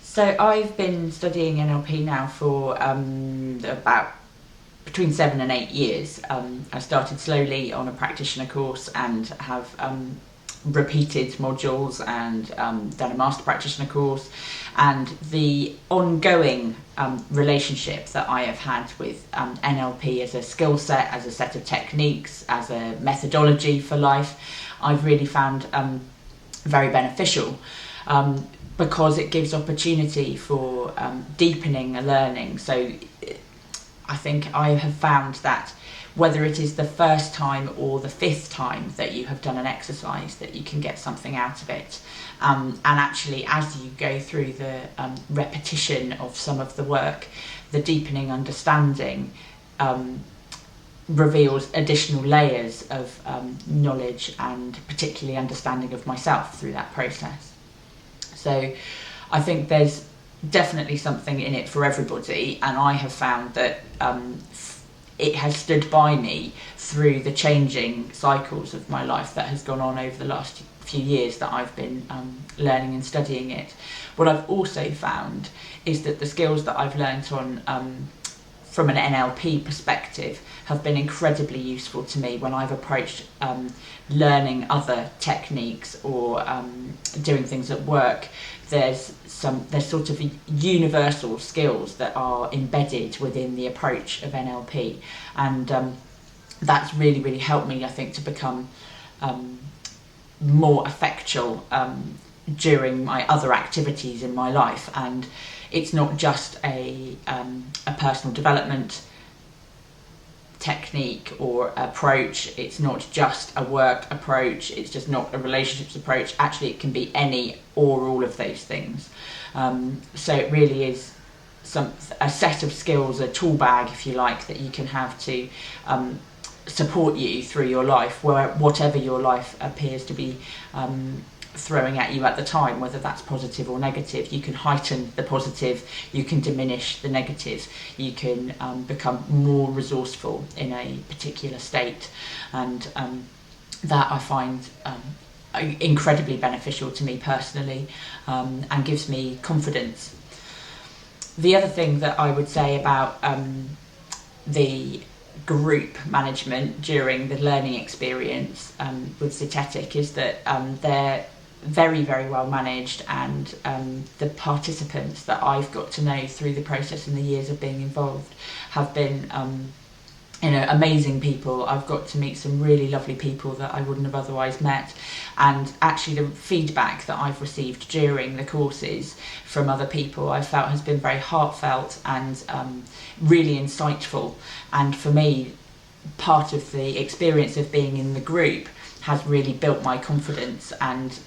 So I've been studying NLP now for about between 7 and 8 years. I started slowly on a practitioner course and have repeated modules and done a Master Practitioner course. And the ongoing relationship that I have had with NLP as a skill set, as a set of techniques, as a methodology for life, I've really found very beneficial. Because it gives opportunity for deepening a learning. So I think I have found that whether it is the first time or the fifth time that you have done an exercise, that you can get something out of it. And actually, as you go through the repetition of some of the work, the deepening understanding reveals additional layers of knowledge and particularly understanding of myself through that process. So I think there's definitely something in it for everybody, and I have found that it has stood by me through the changing cycles of my life that has gone on over the last few years that I've been learning and studying it. What I've also found is that the skills that I've learnt on from an NLP perspective have been incredibly useful to me when I've approached learning other techniques or doing things at work. There's sort of universal skills that are embedded within the approach of NLP, and that's really helped me, I think, to become more effectual during my other activities in my life. And it's not just a personal development technique or approach, it's not just a work approach, it's just not a relationships approach. Actually, it can be any or all of those things. So it really is a set of skills, a tool bag, if you like, that you can have to support you through your life, whatever your life appears to be throwing at you at the time, whether that's positive or negative. You can heighten the positive, you can diminish the negative, you can become more resourceful in a particular state, and that I find incredibly beneficial to me personally, and gives me confidence. The other thing that I would say about the group management during the learning experience with Zetetic is that they're very well managed, and the participants that I've got to know through the process and the years of being involved have been amazing people. I've got to meet some really lovely people that I wouldn't have otherwise met, and actually the feedback that I've received during the courses from other people I've felt has been very heartfelt and really insightful. And for me, part of the experience of being in the group has really built my confidence and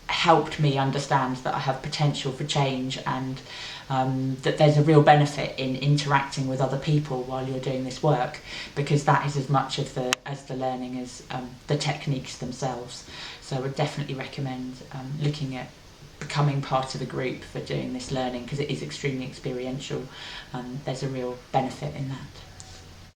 helped me understand that I have potential for change, and that there's a real benefit in interacting with other people while you're doing this work, because that is as much of the learning as the techniques themselves. So I would definitely recommend looking at becoming part of a group for doing this learning, because it is extremely experiential, and there's a real benefit in that.